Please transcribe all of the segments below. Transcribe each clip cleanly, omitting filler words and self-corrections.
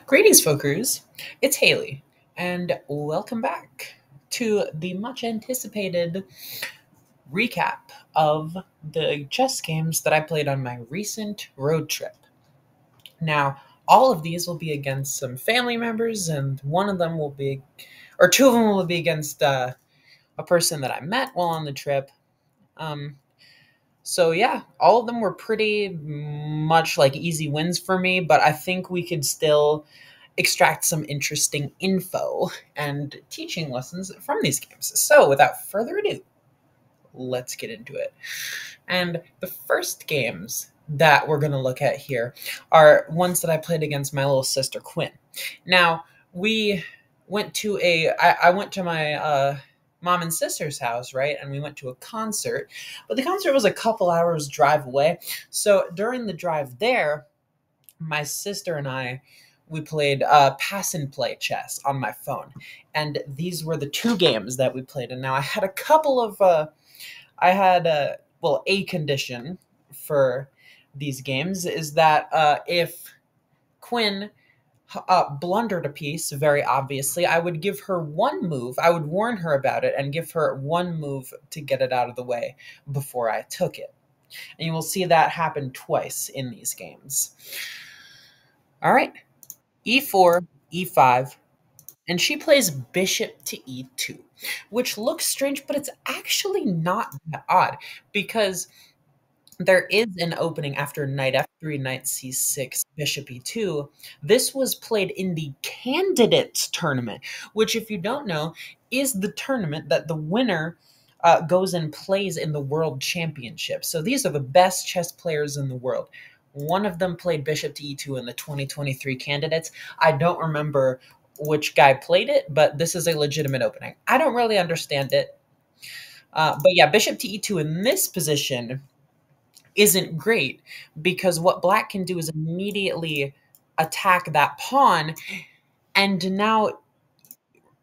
Greetings, folkaroos. It's Hailey, and welcome back to the much anticipated recap of the chess games that I played on my recent road trip. Now, all of these will be against some family members, and one of them will be, or two of them will be against a person that I met while on the trip. Um, So yeah, all of them were pretty much like easy wins for me, but I think we could still extract some interesting info and teaching lessons from these games. So without further ado, let's get into it. And the first games that we're going to look at here are ones that I played against my little sister Quinn. Now, we went to I went to my mom and sister's house, right? And we went to a concert, but the concert was a couple hours drive away. So during the drive there, my sister and we played pass and play chess on my phone, and these were the two games that we played. And now I had a couple of I had a condition for these games is that if Quinn blundered a piece, very obviously, I would give her one move. I would warn her about it and give her one move to get it out of the way before I took it. And you will see that happen twice in these games. All right, e4, e5, and she plays bishop to e2, which looks strange, but it's actually not that odd because there is an opening after knight f3, knight c6, bishop e2. This was played in the candidates tournament, which, if you don't know, is the tournament that the winner goes and plays in the world championship. So these are the best chess players in the world. One of them played bishop to e2 in the 2023 candidates. I don't remember which guy played it, but this is a legitimate opening. I don't really understand it. But yeah, bishop to e2 in this position isn't great because what black can do is immediately attack that pawn, and now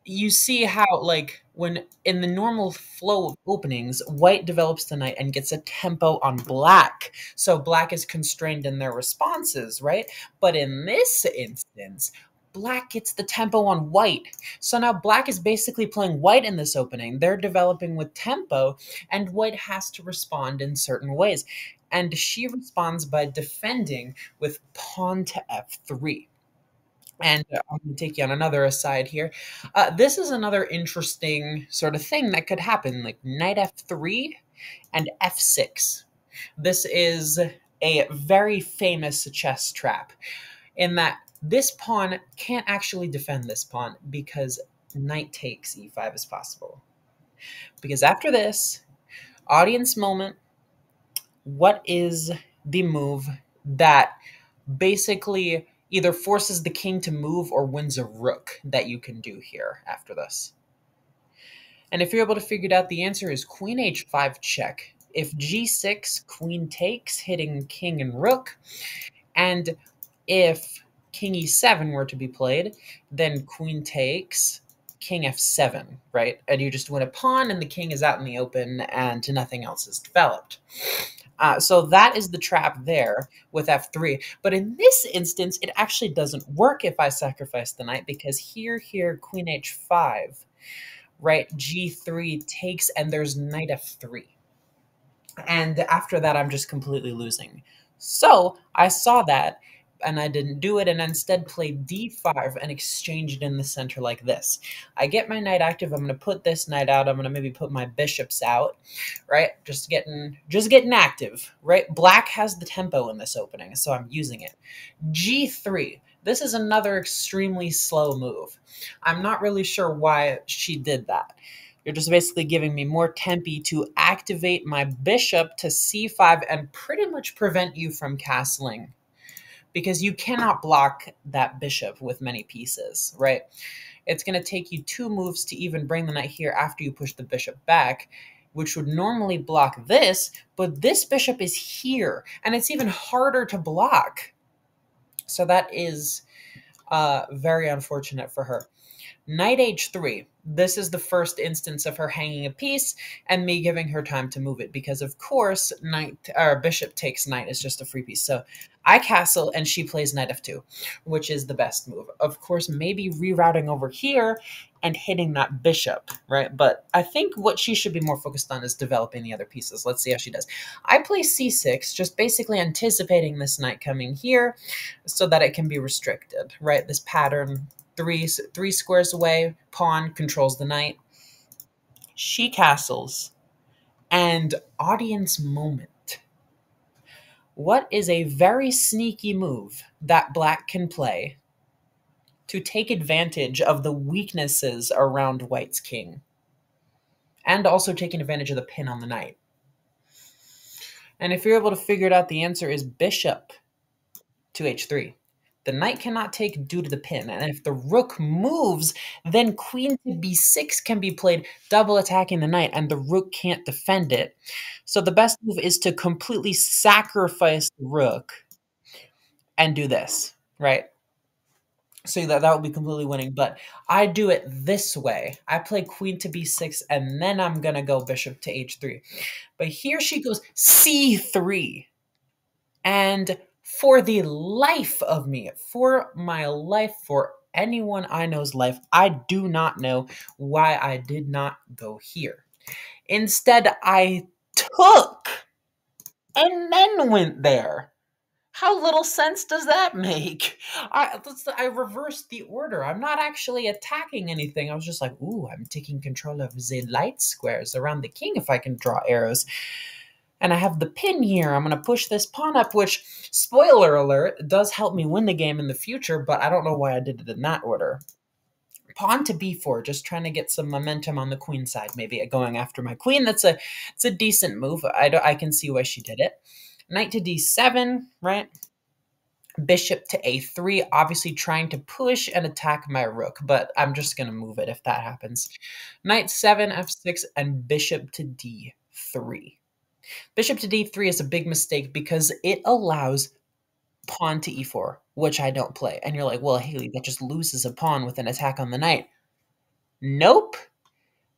you see how, like, when in the normal flow of openings, white develops the knight and gets a tempo on black, so black is constrained in their responses, right? But in this instance, black gets the tempo on white, so now black is basically playing white in this opening. They're developing with tempo, and white has to respond in certain ways, and she responds by defending with pawn to f3. And I'm going to take you on another aside here. This is another interesting sort of thing that could happen, like knight f3 and f6. This is a very famous chess trap in that this pawn can't actually defend this pawn because knight takes e5 is possible. Because after this, audience moment, what is the move that basically either forces the king to move or wins a rook that you can do here after this? And if you're able to figure it out, the answer is queen h5 check. If g6, queen takes, hitting king and rook. And if king e7 were to be played, then queen takes, king f7, right? And you just win a pawn and the king is out in the open and nothing else is developed. So that is the trap there with f3. But in this instance, it actually doesn't work if I sacrifice the knight because here, queen h5, right, g3 takes, and there's knight f3. And after that, I'm just completely losing. So I saw that, and I didn't do it, and instead played d5 and exchanged in the center like this. I get my knight active. I'm going to put this knight out. I'm going to maybe put my bishops out, right? Just getting active, right? Black has the tempo in this opening, so I'm using it. g3. This is another extremely slow move. I'm not really sure why she did that. You're just basically giving me more tempi to activate my bishop to c5 and pretty much prevent you from castling, because you cannot block that bishop with many pieces, right? It's going to take you 2 moves to even bring the knight here after you push the bishop back, which would normally block this, but this bishop is here, and it's even harder to block. So that is very unfortunate for her. Knight h3. This is the first instance of her hanging a piece and me giving her time to move it because, of course, knight or bishop takes knight is just a free piece. So I castle and she plays knight f2, which is the best move. Of course, maybe rerouting over here and hitting that bishop, right? But I think what she should be more focused on is developing the other pieces. Let's see how she does. I play c6, just basically anticipating this knight coming here so that it can be restricted, right? This pattern, three squares away, pawn controls the knight. She castles, and audience moment. What is a very sneaky move that black can play to take advantage of the weaknesses around white's king? And also taking advantage of the pin on the knight. And if you're able to figure it out, the answer is bishop to h3. The knight cannot take due to the pin, and if the rook moves, then queen to b6 can be played, double attacking the knight, and the rook can't defend it. So the best move is to completely sacrifice the rook and do this, right? So that would be completely winning, but I do it this way. I play queen to b6, and then I'm going to go bishop to h3. But here she goes c3. And for the life of me, for my life, for anyone I know's life, I do not know why I did not go here. Instead, I took and then went there. How little sense does that make? I reversed the order. I'm not actually attacking anything. I was just like, ooh, I'm taking control of the light squares around the king if I can draw arrows. And I have the pin here. I'm going to push this pawn up, which, spoiler alert, does help me win the game in the future, but I don't know why I did it in that order. Pawn to b4, just trying to get some momentum on the queen side, maybe going after my queen. It's a decent move. I can see why she did it. Knight to d7, right? Bishop to a3, obviously trying to push and attack my rook, but I'm just going to move it if that happens. Knight 7, f6, and bishop to d3. Bishop to d3 is a big mistake because it allows pawn to e4, which I don't play. And you're like, well, Hailey, that just loses a pawn with an attack on the knight. Nope.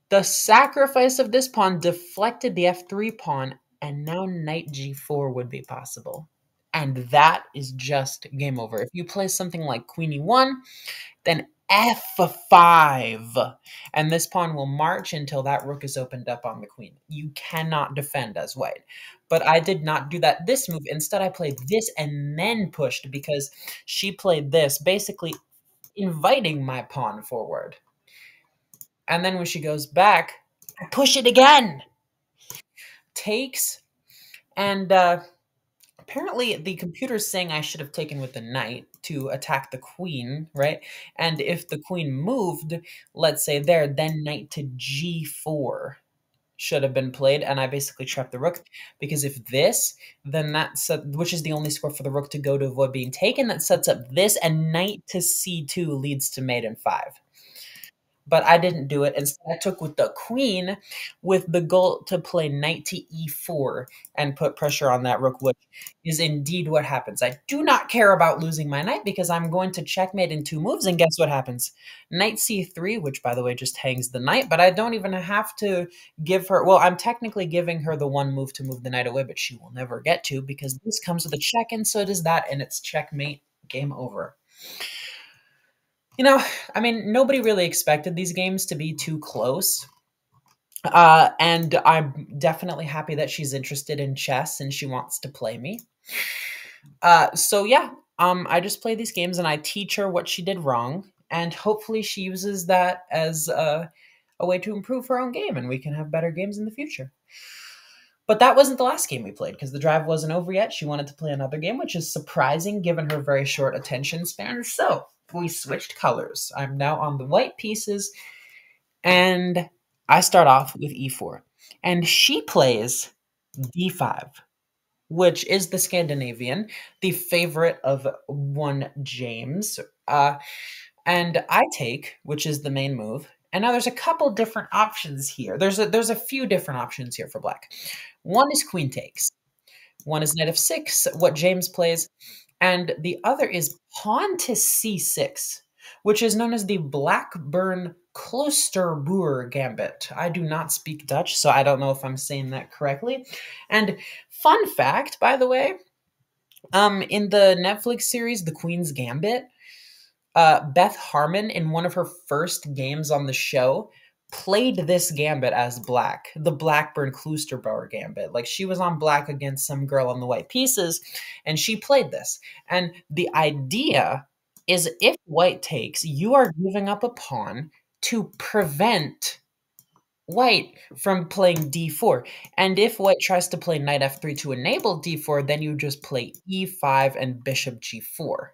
The sacrifice of this pawn deflected the f3 pawn, and now knight g4 would be possible. And that is just game over. If you play something like queen e1, then f5, and this pawn will march until that rook is opened up on the queen. You cannot defend as white. But I did not do that this move. Instead, I played this and then pushed because she played this, basically inviting my pawn forward. And then when she goes back, I push it again. Takes, and apparently the computer's saying I should have taken with the knight to attack the queen, right? And if the queen moved, let's say there, then knight to g4 should have been played, and I basically trapped the rook, because if this, then that's, which is the only square for the rook to go to avoid being taken, that sets up this, and knight to c2 leads to mate in 5. But I didn't do it. Instead, I took with the queen with the goal to play knight to e4 and put pressure on that rook, which is indeed what happens. I do not care about losing my knight because I'm going to checkmate in 2 moves, and guess what happens? Knight c3, which, by the way, just hangs the knight, but I don't even have to give her... Well, I'm technically giving her the 1 move to move the knight away, but she will never get to because this comes with a check, and so does that, and it's checkmate, game over. You know, I mean, nobody really expected these games to be too close. And I'm definitely happy that she's interested in chess and she wants to play me. So yeah, I just play these games and I teach her what she did wrong. And hopefully she uses that as a way to improve her own game and we can have better games in the future. But that wasn't the last game we played because the drive wasn't over yet. She wanted to play another game, which is surprising given her very short attention span. So we switched colors. I'm now on the white pieces, and I start off with e4. And she plays d5, which is the Scandinavian, the favorite of one James. And I take, which is the main move. And now there's a couple different options here. There's a few different options here for black. One is queen takes. One is knight f6, what James plays. And the other is pawn to c6, which is known as the Blackburn Kloosterboer Gambit. I do not speak Dutch, so I don't know if I'm saying that correctly. And fun fact, by the way, in the Netflix series The Queen's Gambit, Beth Harmon, in one of her first games on the show, played this gambit as black, the Blackburn Kloosterboer Gambit. Like, she was on black against some girl on the white pieces, and she played this. And the idea is if white takes, you are giving up a pawn to prevent white from playing d4. And if white tries to play knight f3 to enable d4, then you just play e5 and bishop g4.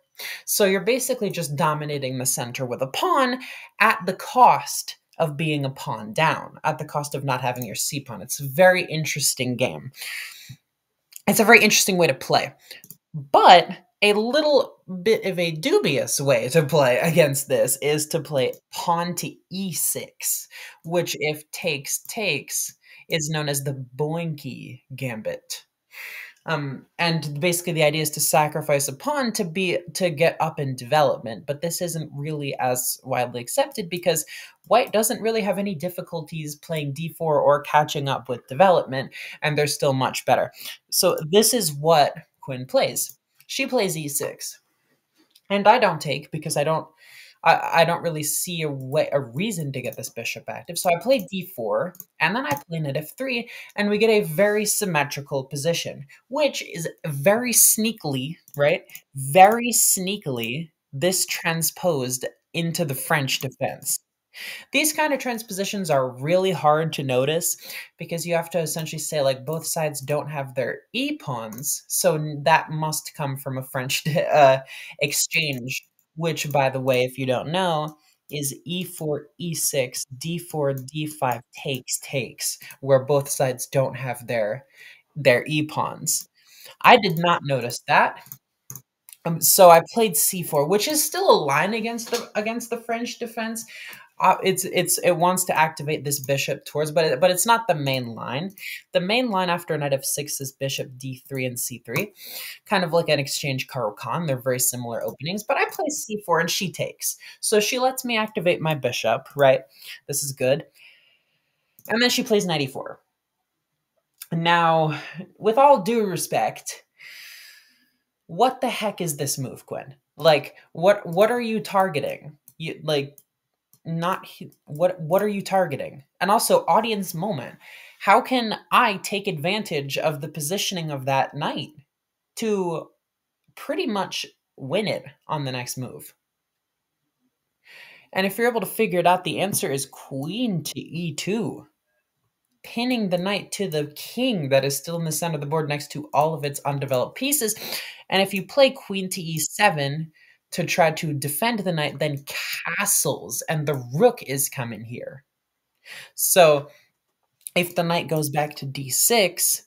So you're basically just dominating the center with a pawn at the cost of being a pawn down, at the cost of not having your c pawn. It's a very interesting game. It's a very interesting way to play. But a little bit of a dubious way to play against this is to play pawn to e6, which, if takes takes, is known as the Boinky Gambit. And basically the idea is to sacrifice a pawn to get up in development, but this isn't really as widely accepted because white doesn't really have any difficulties playing d4 or catching up with development, and they're still much better. So this is what Quinn plays. She plays e6, and I don't take because I don't really see a reason to get this bishop active. So I play d4, and then I play knight f3, and we get a very symmetrical position, which is very sneakily, right? Very sneakily, this transposed into the French defense. These kind of transpositions are really hard to notice because you have to essentially say, like, both sides don't have their e-pawns, so that must come from a French exchange, which, by the way, if you don't know, is e4, e6, d4, d5 takes, where both sides don't have their e-pawns. I did not notice that. So I played c4, which is still a line against the French defense. It wants to activate this bishop towards, but it's not the main line. The main line after knight f6 is bishop d3 and c3, kind of like an exchange Caro-Kann. They're very similar openings, but I play c4 and she takes. So she lets me activate my bishop, right? This is good. And then she plays knight e4. Now, with all due respect, what the heck is this move, Quinn? Like, what are you targeting? What are you targeting? And also, audience moment. How can I take advantage of the positioning of that knight to pretty much win it on the next move? And if you're able to figure it out, the answer is queen to e2, pinning the knight to the king that is still in the center of the board next to all of its undeveloped pieces. And if you play queen to e7 to try to defend the knight, then castles, and the rook is coming here. So if the knight goes back to d6,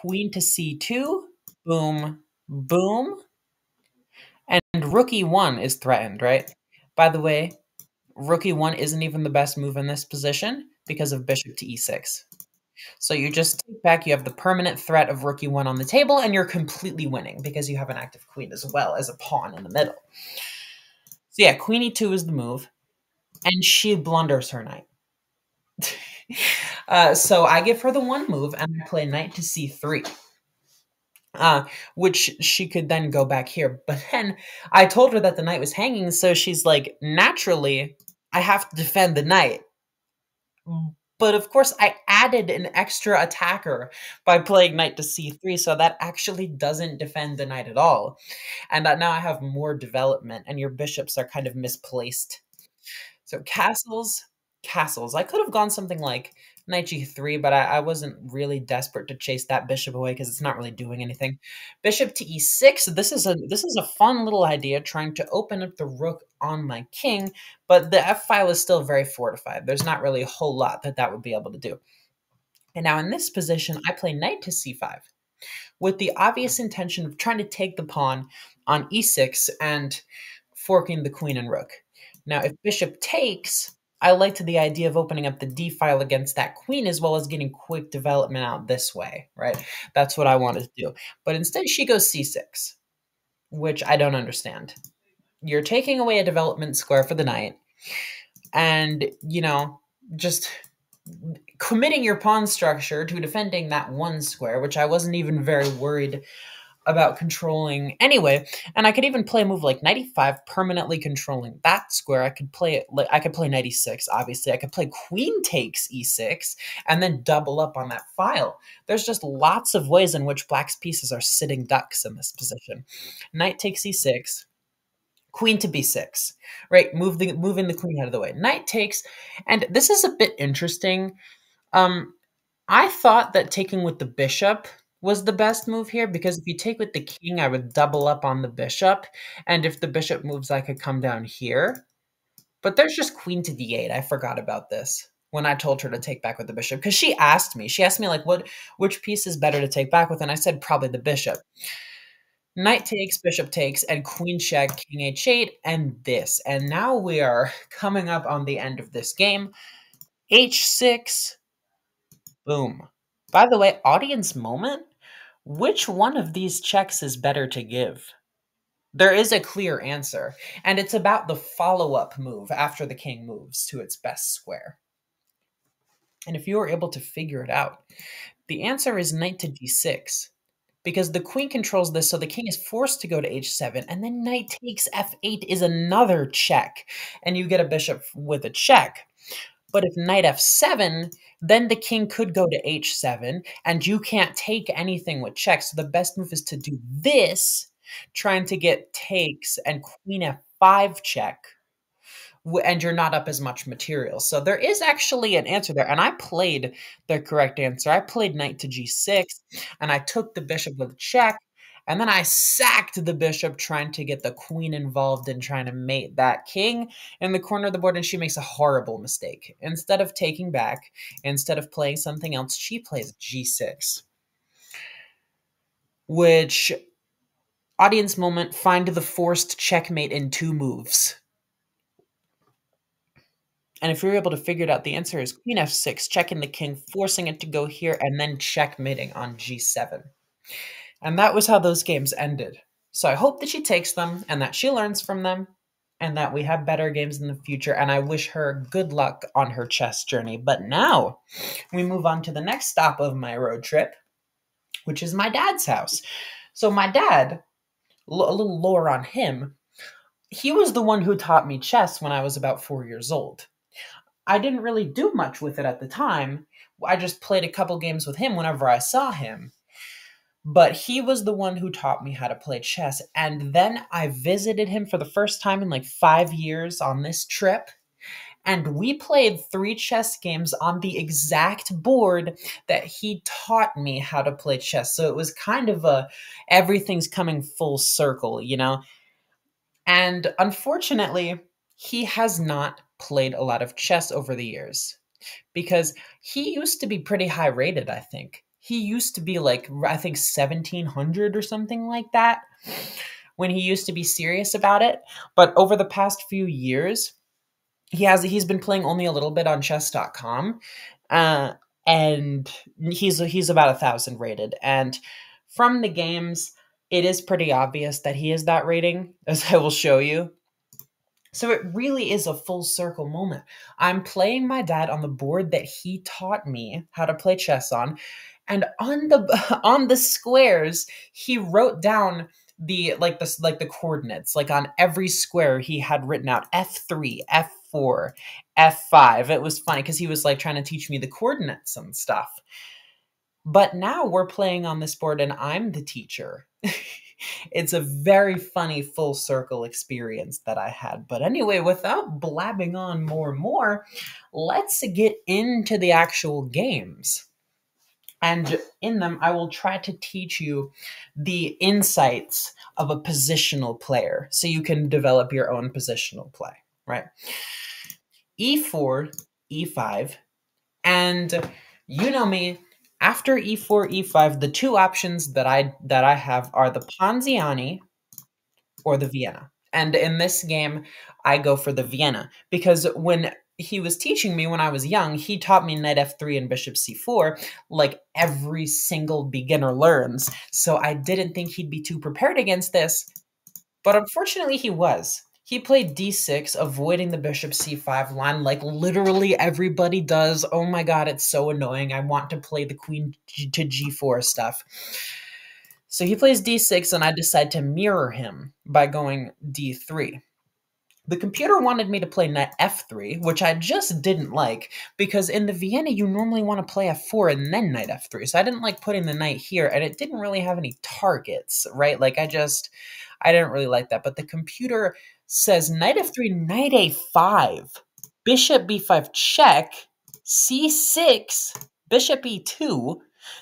queen to c2, boom, boom, and rook e1 is threatened, right? By the way, rook e1 isn't even the best move in this position because of bishop to e6. So you just take back, you have the permanent threat of rook e1 on the table, and you're completely winning because you have an active queen as well as a pawn in the middle. So yeah, queen e2 is the move, and she blunders her knight. So I give her the one move, and I play knight to c3. Which she could then go back here. But then I told her that the knight was hanging, so she's like, naturally, I have to defend the knight. But of course, I added an extra attacker by playing knight to c3, so that actually doesn't defend the knight at all. And now I have more development, and your bishops are kind of misplaced. So castles. I could have gone something like knight g3, but I wasn't really desperate to chase that bishop away because it's not really doing anything. Bishop to e6. This is a fun little idea, trying to open up the rook on my king, but the f file is still very fortified. There's not really a whole lot that would be able to do. And now in this position, I play knight to c5 with the obvious intention of trying to take the pawn on e6 and forking the queen and rook. Now, if bishop takes, I like the idea of opening up the d file against that queen as well as getting quick development out this way, right? That's what I wanted to do. But instead, she goes c6, which I don't understand. you're taking away a development square for the knight, and just committing your pawn structure to defending that one square, which I wasn't even very worried about controlling anyway. And I could even play a move like knight e5, permanently controlling that square. I could play it like I could play knight e6, obviously. I could play queen takes e6 and then double up on that file. There's just lots of ways in which black's pieces are sitting ducks in this position. Knight takes e6, queen to b6, right? Moving the queen out of the way. Knight takes, and this is a bit interesting. I thought that taking with the bishop was the best move here, because if you take with the king, I would double up on the bishop, and if the bishop moves, I could come down here. But there's just queen to d8. I forgot about this when I told her to take back with the bishop, because she asked me like, which piece is better to take back with, and I said probably the bishop. Knight takes, bishop takes, and queen check, king h8, and this. And now we are coming up on the end of this game. h6, boom. By the way, audience moment, which one of these checks is better to give? There is a clear answer, and it's about the follow-up move after the king moves to its best square. And if you are able to figure it out, the answer is knight to d6, because the queen controls this, so the king is forced to go to h7, and then knight takes f8 is another check, and you get a bishop with a check. But if knight f7, then the king could go to h7, and you can't take anything with checks. So the best move is to do this, trying to get takes and queen f5 check, and you're not up as much material. So there is actually an answer there, and I played the correct answer. I played knight to g6, and I took the bishop with a check, and then I sacked the bishop, trying to get the queen involved in trying to mate that king in the corner of the board, and she makes a horrible mistake. Instead of taking back, instead of playing something else, she plays g6, which, audience moment, find the forced checkmate in 2 moves. And if you're able to figure it out, the answer is queen f6, checking the king, forcing it to go here, and then checkmating on g7. And that was how those games ended. So I hope that she takes them, and that she learns from them, and that we have better games in the future, and I wish her good luck on her chess journey. But now, we move on to the next stop of my road trip, which is my dad's house. So my dad, a little lore on him, he was the one who taught me chess when I was about 4 years old. I didn't really do much with it at the time. I just played a couple games with him whenever I saw him. But he was the one who taught me how to play chess. And then I visited him for the first time in like 5 years on this trip. And we played 3 chess games on the exact board that he taught me how to play chess. So it was kind of everything's coming full circle, And unfortunately, he has not played a lot of chess over the years, because he used to be pretty high rated, I think. He used to be like, I think 1700 or something like that when he used to be serious about it. But over the past few years, he's been playing only a little bit on chess.com, and he's about 1,000 rated. And from the games, it is pretty obvious that he is that rating, as I will show you. So it really is a full circle moment. I'm playing my dad on the board that he taught me how to play chess on, and on the squares, he wrote down the coordinates. Like on every square, he had written out F3, F4, F5. It was funny because he was like trying to teach me the coordinates and stuff. But now we're playing on this board and I'm the teacher. It's a very funny full circle experience that I had. But anyway, without blabbing on more and more, let's get into the actual games. And in them, I will try to teach you the insights of a positional player so you can develop your own positional play, right? E4, E5, and you know me, after E4, E5, the 2 options that I have are the Ponziani or the Vienna. And in this game, I go for the Vienna, because when he was teaching me when I was young, he taught me knight f3 and bishop c4 like every single beginner learns. So I didn't think he'd be too prepared against this, but unfortunately he was. He played d6, avoiding the bishop c5 line like literally everybody does. Oh my god, it's so annoying. I want to play the queen to g4 stuff. So he plays d6, and I decide to mirror him by going d3. The computer wanted me to play knight f3, which I just didn't like, because in the Vienna you normally want to play f4 and then knight f3. So I didn't like putting the knight here, and it didn't really have any targets, right? Like I didn't really like that. But the computer says knight f3, knight a5, bishop b5 check, c6, bishop e2.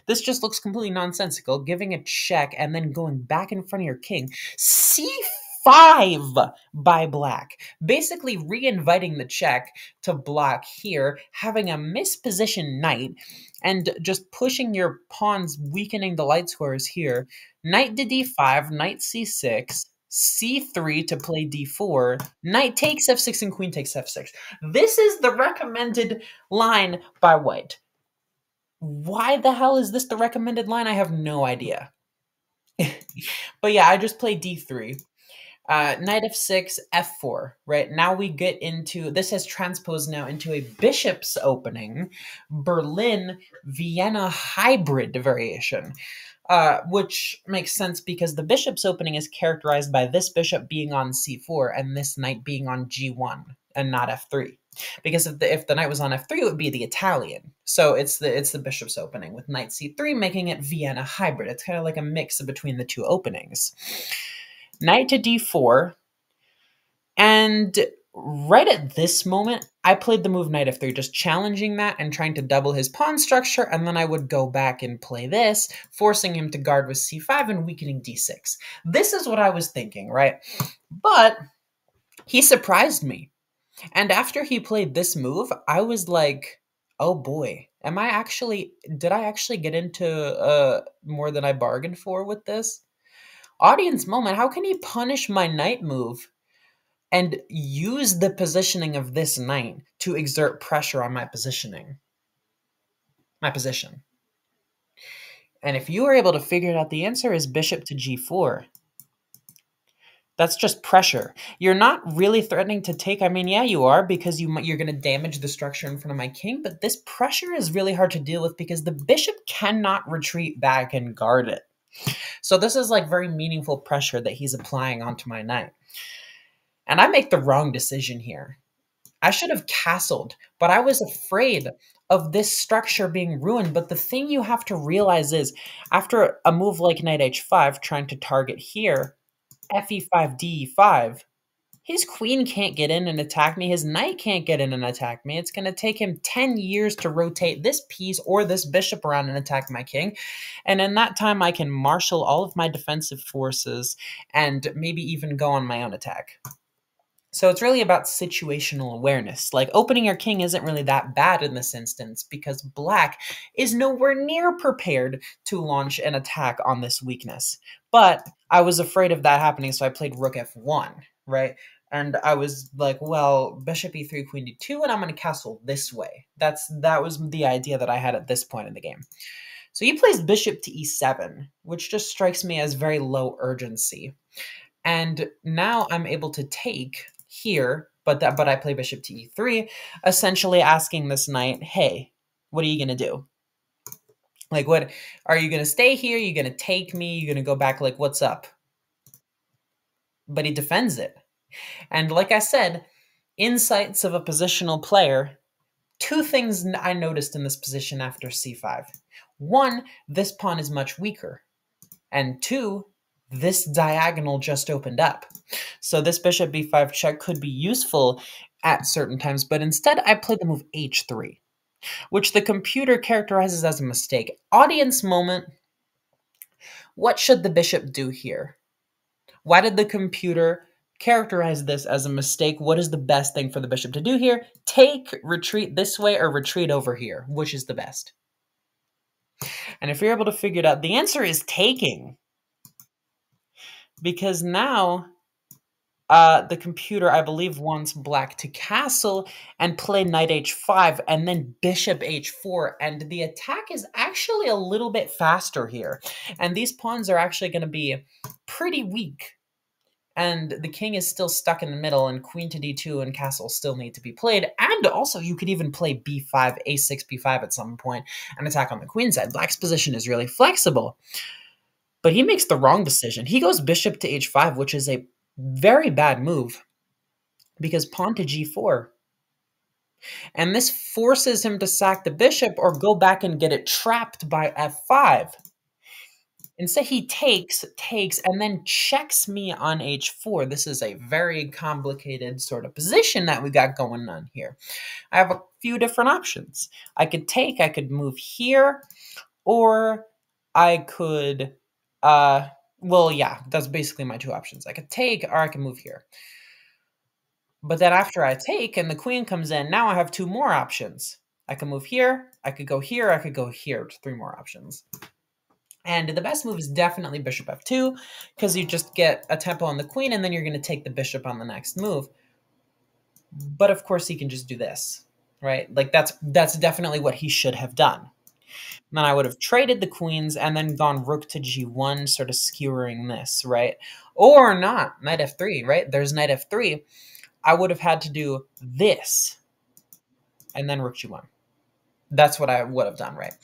This just looks completely nonsensical, giving a check and then going back in front of your king. c5 by black, basically re-inviting the check to block here, having a mispositioned knight, and just pushing your pawns, weakening the light squares here. Knight to d5, knight c6, c3 to play d4, knight takes f6, and queen takes f6. This is the recommended line by white. Why the hell is this the recommended line? I have no idea. But yeah, I just played d3. Knight f6, f4, right? Now we get into, this has transposed now into a bishop's opening, Berlin, Vienna hybrid variation, which makes sense because the bishop's opening is characterized by this bishop being on c4 and this knight being on g1 and not f3. Because if the knight was on f3, it would be the Italian. So it's the bishop's opening with knight c3, making it Vienna hybrid. It's kind of like a mix between the two openings. Knight to d4, and right at this moment, I played the move knight f3, just challenging that and trying to double his pawn structure, and then I would go back and play this, forcing him to guard with c5 and weakening d6. This is what I was thinking, right? But he surprised me. And after he played this move, I was like, oh boy, did I actually get into more than I bargained for with this? Audience moment, how can he punish my knight move and use the positioning of this knight to exert pressure on my position? And if you were able to figure it out, the answer is bishop to g4. That's just pressure. You're not really threatening to take. I mean, yeah, you are, because you're going to damage the structure in front of my king, but this pressure is really hard to deal with because the bishop cannot retreat back and guard it. So this is like very meaningful pressure that he's applying onto my knight. And I make the wrong decision here. I should have castled, but I was afraid of this structure being ruined. But the thing you have to realize is, after a move like knight h5, trying to target here, fe5, de5, his queen can't get in and attack me. His knight can't get in and attack me. It's going to take him 10 years to rotate this piece or this bishop around and attack my king. And in that time, I can marshal all of my defensive forces and maybe even go on my own attack. So it's really about situational awareness. Like, opening your king isn't really that bad in this instance because black is nowhere near prepared to launch an attack on this weakness. But I was afraid of that happening, so I played rook f1, right? And I was like, well, bishop e3, queen d2, and I'm going to castle this way. That was the idea that I had at this point in the game. So he plays bishop to e7, which just strikes me as very low urgency. And now I'm able to take here, but I play bishop to e3, essentially asking this knight, hey, what are you going to do? Like, what are you going to stay here? Are you going to take me? You're going to go back? Like, what's up? But he defends it. And like I said, insights of a positional player, two things I noticed in this position after c5. One, this pawn is much weaker. And two, this diagonal just opened up. So this bishop b5 check could be useful at certain times, but instead I played the move h3, which the computer characterizes as a mistake. Audience moment, what should the bishop do here? Why did the computer characterize this as a mistake? What is the best thing for the bishop to do here? Take, retreat this way, or retreat over here? Which is the best? And if you're able to figure it out, the answer is taking. Because now the computer, I believe, wants black to castle and play knight h5 and then bishop h4. And the attack is actually a little bit faster here. And these pawns are actually going to be pretty weak. and the king is still stuck in the middle, and queen to d2 and castle still need to be played. And also, you could even play b5, a6, b5 at some point and attack on the queen side. Black's position is really flexible, but he makes the wrong decision. He goes bishop to h5, which is a very bad move because pawn to g4. And this forces him to sack the bishop or go back and get it trapped by f5. Instead, he takes, and then checks me on h4. This is a very complicated sort of position that we got going on here. I have a few different options. I could take, I could move here, or I could, well, yeah, that's basically my two options. I could take, or I can move here. But then after I take and the queen comes in, now I have two more options. I can move here, I could go here, I could go here. Three more options. And the best move is definitely bishop f2, because you just get a tempo on the queen, and then you're going to take the bishop on the next move. But of course, he can just do this, right? Like, that's definitely what he should have done. And then I would have traded the queens and then gone rook to g1, sort of skewering this, right? Or not, knight f3, right? There's knight f3. I would have had to do this, and then rook g1. That's what I would have done, right?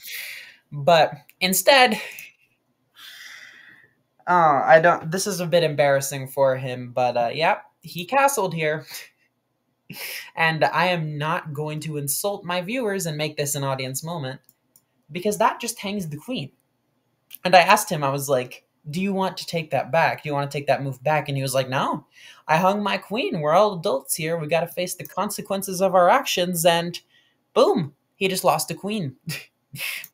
But instead, I don't. This is a bit embarrassing for him, but yeah, he castled here. And I am not going to insult my viewers and make this an audience moment, because that just hangs the queen. And I asked him, I was like, do you want to take that back? Do you want to take that move back? And he was like, no, I hung my queen. We're all adults here. We got to face the consequences of our actions. And boom, he just lost a queen.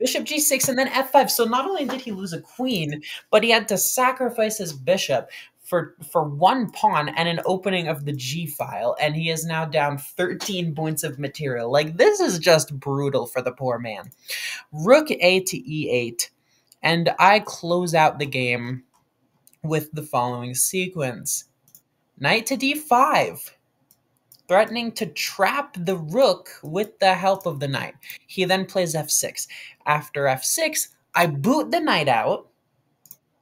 Bishop g6 and then f5. So not only did he lose a queen, but he had to sacrifice his bishop for one pawn and an opening of the g file, and he is now down 13 points of material. Like, this is just brutal for the poor man. Rook a to e8, and I close out the game with the following sequence. Knight to d5, threatening to trap the rook with the help of the knight. He then plays f6. After f6, I boot the knight out.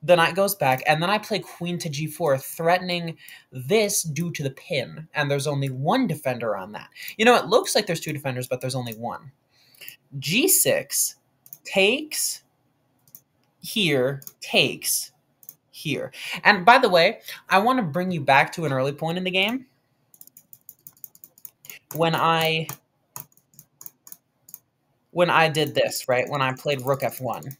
The knight goes back, and then I play queen to g4, threatening this due to the pin, and there's only one defender on that. You know, it looks like there's two defenders, but there's only one. g6 takes here, takes here. And by the way, I want to bring you back to an early point in the game when I did this, right? When I played rook f1.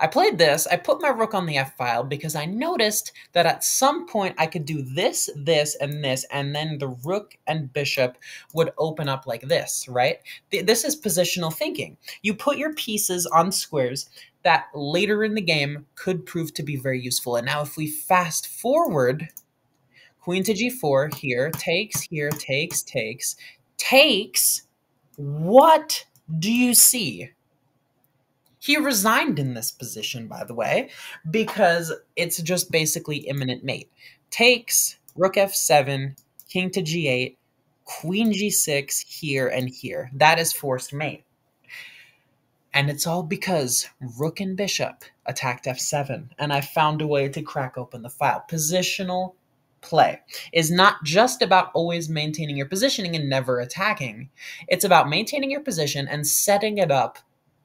I played this, I put my rook on the f file because I noticed that at some point I could do this, this, and this, and then the rook and bishop would open up like this, right? This is positional thinking. You put your pieces on squares that later in the game could prove to be very useful. And now if we fast forward, queen to g4 here, takes, takes. What do you see? He resigned in this position, by the way, because it's just basically imminent mate. Takes, rook f7, king to g8, queen g6 here and here. That is forced mate. And it's all because rook and bishop attacked f7, and I found a way to crack open the file. Positional play is not just about always maintaining your positioning and never attacking. It's about maintaining your position and setting it up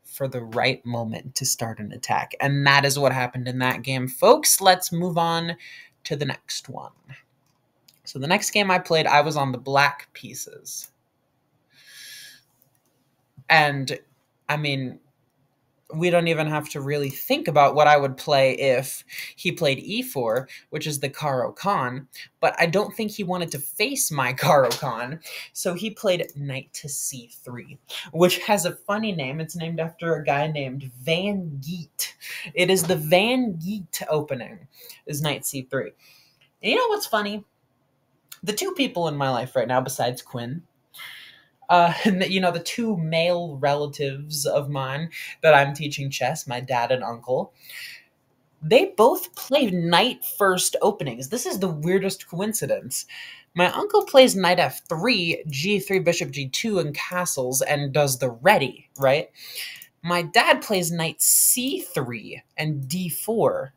for the right moment to start an attack. And that is what happened in that game, folks. Let's move on to the next one. So the next game I played, I was on the black pieces. And, I mean, we don't even have to really think about what I would play if he played e4, which is the Caro-Kann, but I don't think he wanted to face my Caro-Kann, so he played knight to c3, which has a funny name. It's named after a guy named Van Geet. It is the Van Geet opening, is knight c3. And you know what's funny? The two people in my life right now, besides Quinn, you know, the two male relatives of mine that I'm teaching chess, my dad and uncle, they both play knight first openings. This is the weirdest coincidence. My uncle plays knight f3, g3, bishop g2, and castles, and does the ready, right? My dad plays knight c3 and d4.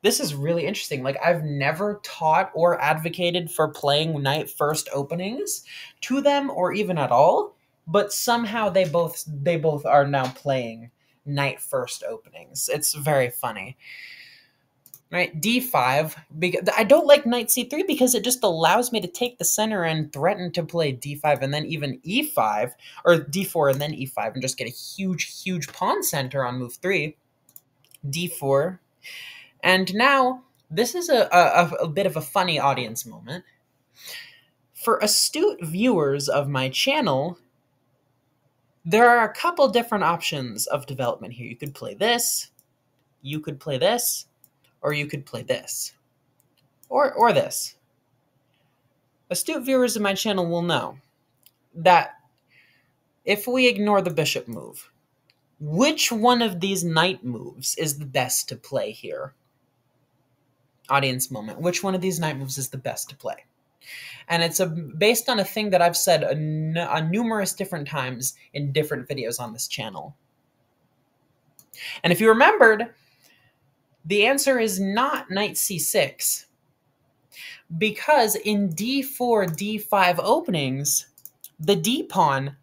This is really interesting. Like, I've never taught or advocated for playing knight first openings to them or even at all, but somehow they both are now playing knight first openings. It's very funny. Right, d5, because I don't like knight c3 because it just allows me to take the center and threaten to play d5 and then even e5, or d4 and then e5, and just get a huge pawn center on move 3. d4. And now, this is a bit of a funny audience moment. For astute viewers of my channel, there are a couple different options of development here. You could play this, you could play this, or you could play this. Or this. Astute viewers of my channel will know that if we ignore the bishop move, which one of these knight moves is the best to play here? Audience moment. Which one of these knight moves is the best to play? And it's based on a thing that I've said numerous different times in different videos on this channel. And if you remembered, the answer is not knight c6. Because in d4, d5 openings, the d pawn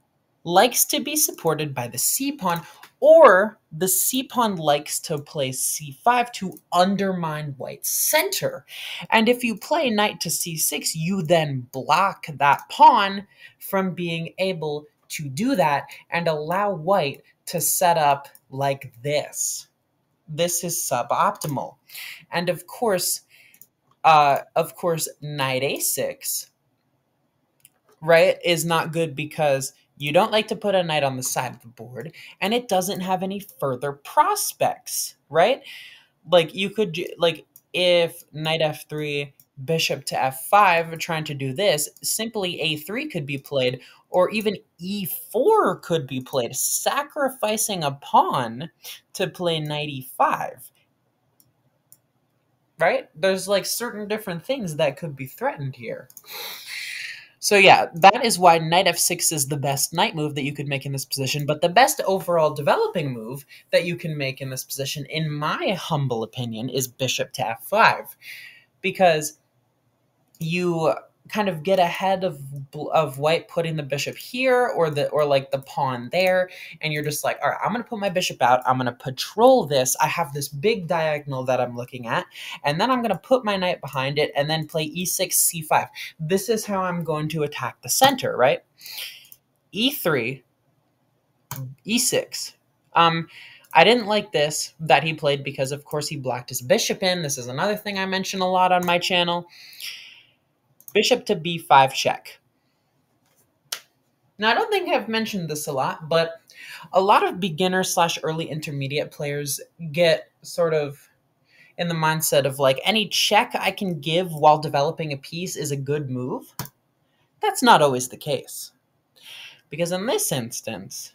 likes to be supported by the c pawn, or the c pawn likes to play c5 to undermine white's center. And if you play knight to c6, you then block that pawn from being able to do that and allow white to set up like this. This is suboptimal. And of course, knight a6, right, is not good because you don't like to put a knight on the side of the board, and it doesn't have any further prospects, right? Like, you could, like, if knight f3, bishop to f5, trying to do this, simply a3 could be played, or even e4 could be played, sacrificing a pawn to play knight e5. Right? There's like certain different things that could be threatened here. So yeah, that is why knight f6 is the best knight move that you could make in this position, but the best overall developing move that you can make in this position, in my humble opinion, is bishop to f5, because you kind of get ahead of white putting the bishop here or like the pawn there, and you're just like, all right, I'm going to put my bishop out, I'm going to patrol this, I have this big diagonal that I'm looking at, and then I'm going to put my knight behind it and then play e6, c5. This is how I'm going to attack the center, right? e3, e6. I didn't like this that he played because, of course, he blocked his bishop in. This is another thing I mention a lot on my channel. Bishop to b5 check. Now, I don't think I've mentioned this a lot, but a lot of beginner / early intermediate players get sort of in the mindset of like, any check I can give while developing a piece is a good move. That's not always the case. Because in this instance,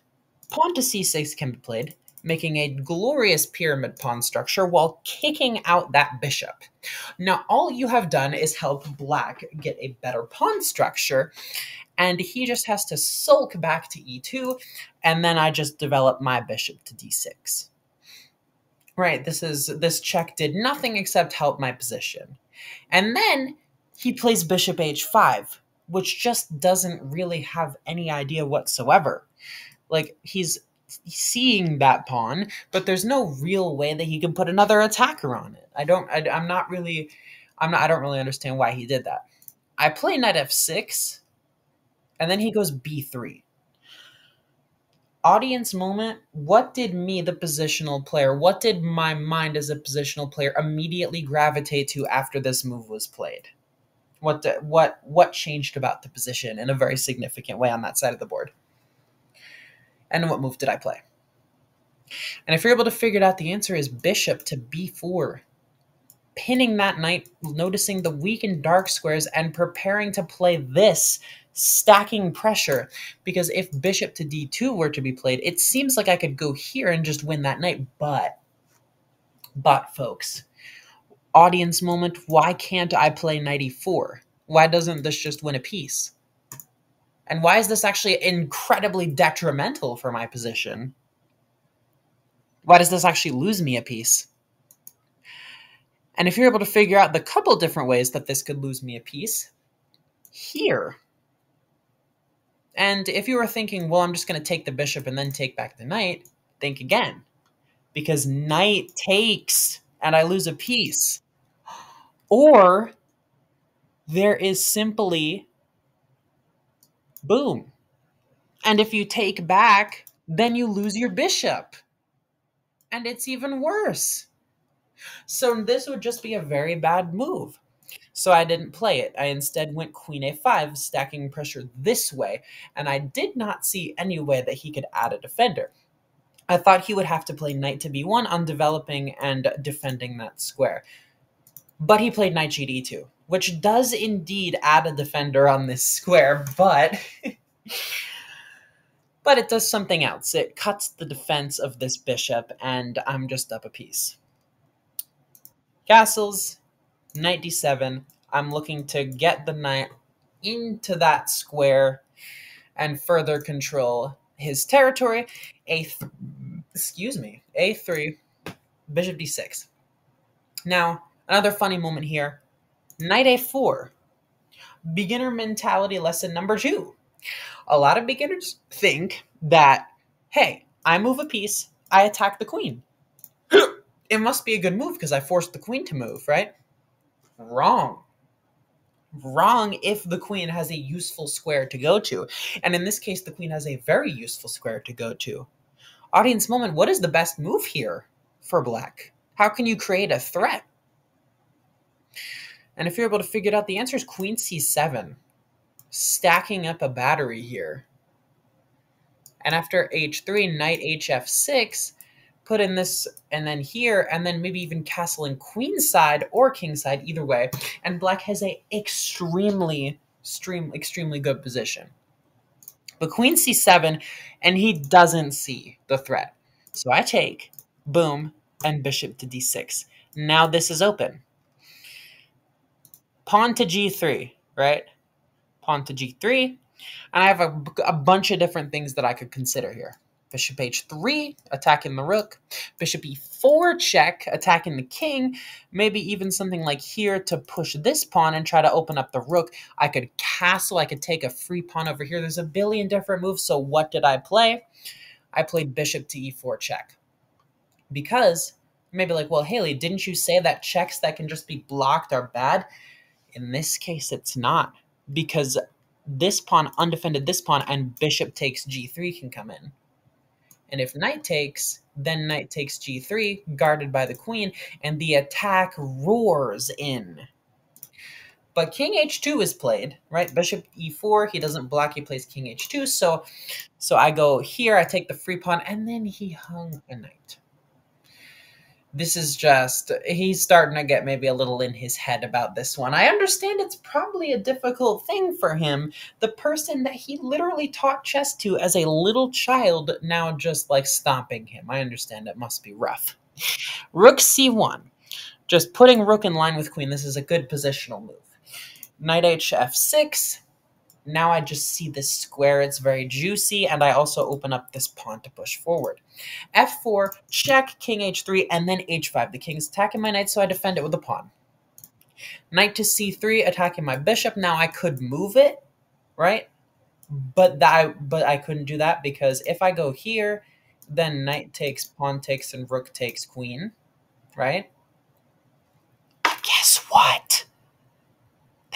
pawn to c6 can be played, making a glorious pyramid pawn structure while kicking out that bishop. Now, all you have done is help black get a better pawn structure, and he just has to sulk back to e2, and then I just develop my bishop to d6. Right, this check did nothing except help my position. And then he plays bishop h5, which just doesn't really have any idea whatsoever. Like, he's seeing that pawn, but there's no real way that he can put another attacker on it. I don't really understand why he did that. I play knight f6, and then he goes b3. Audience moment, what did me, the positional player, what did my mind as a positional player immediately gravitate to after this move was played? What changed about the position in a very significant way on that side of the board? And what move did I play? And if you're able to figure it out, the answer is bishop to b4. Pinning that knight, noticing the weak and dark squares, and preparing to play this, stacking pressure. Because if bishop to d2 were to be played, it seems like I could go here and just win that knight. But folks, audience moment, why can't I play knight e4? Why doesn't this just win a piece? And why is this actually incredibly detrimental for my position? Why does this actually lose me a piece? And if you're able to figure out the couple different ways that this could lose me a piece, here. And if you were thinking, well, I'm just going to take the bishop and then take back the knight, think again. Because knight takes and I lose a piece. Or there is simply boom. And if you take back, then you lose your bishop. And it's even worse. So this would just be a very bad move. So I didn't play it. I instead went queen a5, stacking pressure this way, and I did not see any way that he could add a defender. I thought he would have to play knight to b1 on developing and defending that square. But he played knight g2, which does indeed add a defender on this square, but but it does something else. It cuts the defense of this bishop, and I'm just up a piece. Castles, knight d7. I'm looking to get the knight into that square and further control his territory. A3, bishop d6. Now, another funny moment here. Knight a4. Beginner mentality lesson number 2. A lot of beginners think that, hey, I move a piece, I attack the queen. It must be a good move because I forced the queen to move, right? Wrong. Wrong if the queen has a useful square to go to. And in this case, the queen has a very useful square to go to. Audience moment, what is the best move here for black? How can you create a threat? And if you're able to figure it out, the answer is queen c7. Stacking up a battery here. And after h3, knight hf6, put in this and then here, and then maybe even castle in queenside or kingside, either way. And black has a extremely good position. But queen c7, and he doesn't see the threat. So I take, boom, and bishop to d6. Now this is open. Pawn to g3, right? Pawn to g3. And I have a bunch of different things that I could consider here. Bishop h3, attacking the rook. Bishop e4 check, attacking the king. Maybe even something like here to push this pawn and try to open up the rook. I could castle. I could take a free pawn over here. There's a billion different moves. So what did I play? I played bishop to e4 check. Because maybe like, well, Hailey, didn't you say that checks that can just be blocked are bad? In this case, it's not. Because this pawn, undefended this pawn, and bishop takes g3 can come in. And if knight takes, then knight takes g3, guarded by the queen, and the attack roars in. But king h2 is played, right? Bishop e4, he doesn't block, he plays king h2, so I go here, I take the free pawn, and then he hung a knight. This is just, he's starting to get maybe a little in his head about this one. I understand it's probably a difficult thing for him. The person that he literally taught chess to as a little child now just like stomping him. I understand it must be rough. Rook c1. Just putting rook in line with queen. This is a good positional move. Knight hf6. Now I just see this square. It's very juicy, and I also open up this pawn to push forward. f4, check, king h3, and then h5. The king's attacking my knight, so I defend it with a pawn. Knight to c3, attacking my bishop. Now I could move it, right? But I couldn't do that because if I go here, then knight takes, pawn takes, and rook takes queen, right? Guess what?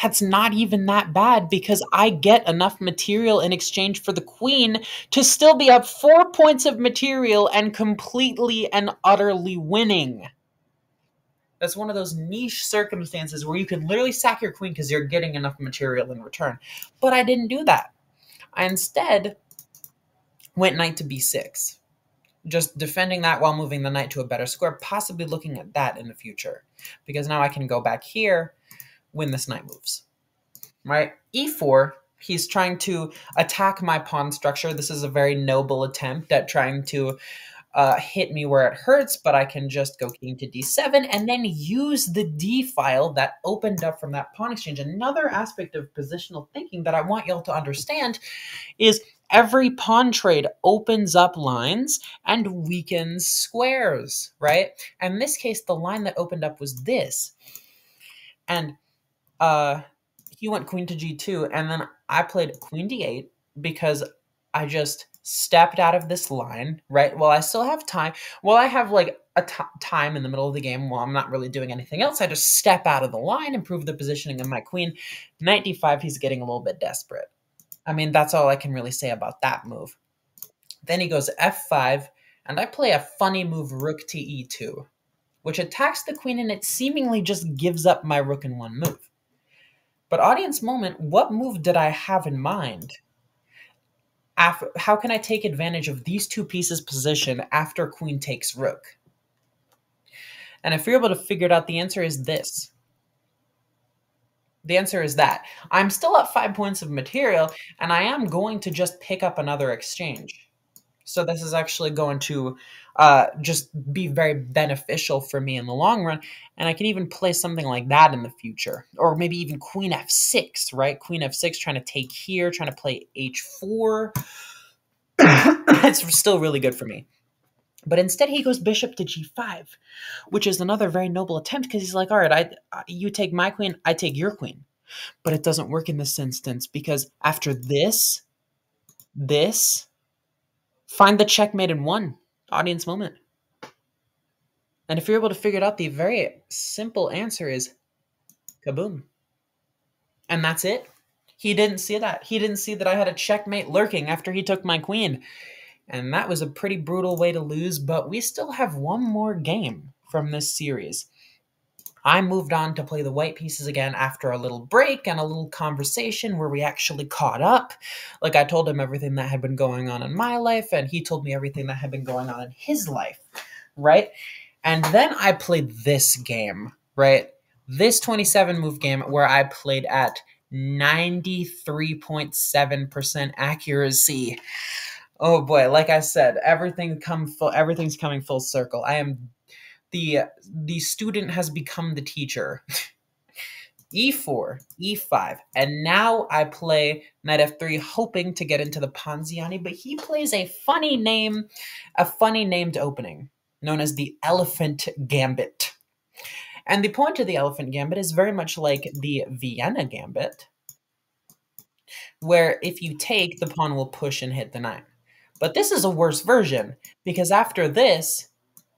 That's not even that bad because I get enough material in exchange for the queen to still be up 4 points of material and completely and utterly winning. That's one of those niche circumstances where you can literally sack your queen because you're getting enough material in return. But I didn't do that. I instead went knight to b6. Just defending that while moving the knight to a better square, possibly looking at that in the future. Because now I can go back here when this knight moves, right? e4, he's trying to attack my pawn structure. This is a very noble attempt at trying to hit me where it hurts, but I can just go king to d7 and then use the d file that opened up from that pawn exchange. Another aspect of positional thinking that I want y'all to understand is every pawn trade opens up lines and weakens squares, right? And in this case, the line that opened up was this. And uh, he went queen to g2, and then I played queen d8 because I just stepped out of this line, right? Well, I still have time. Well, I have like a time in the middle of the game while I'm not really doing anything else. I just step out of the line, improve the positioning of my queen. Knight d5, he's getting a little bit desperate. I mean, that's all I can really say about that move. Then he goes f5, and I play a funny move, rook to e2, which attacks the queen, and it seemingly just gives up my rook in one move. But audience moment, what move did I have in mind? How can I take advantage of these two pieces' position after queen takes rook? And if you're able to figure it out, the answer is this. The answer is that. I'm still at 5 points of material, and I am going to just pick up another exchange. So this is actually going to just be very beneficial for me in the long run. And I can even play something like that in the future. Or maybe even queen f6, right? Queen f6 trying to take here, trying to play h4. It's still really good for me. But instead he goes bishop to g5, which is another very noble attempt because he's like, all right, you take my queen, I take your queen. But it doesn't work in this instance because after this, find the checkmate in one. Audience moment. And if you're able to figure it out, the very simple answer is kaboom. And that's it. He didn't see that. He didn't see that I had a checkmate lurking after he took my queen. And that was a pretty brutal way to lose, but we still have one more game from this series. I moved on to play the white pieces again after a little break and a little conversation where we actually caught up. Like, I told him everything that had been going on in my life, and he told me everything that had been going on in his life, right? And then I played this game, right? This 27 move game where I played at 93.7% accuracy. Oh boy, like I said, everything's coming full circle. I am the student has become the teacher. e4, e5, and now I play knight f3, hoping to get into the Ponziani, but he plays a funny named opening, known as the Elephant Gambit. And the point of the Elephant Gambit is very much like the Vienna Gambit, where if you take, the pawn will push and hit the knight. But this is a worse version, because after this,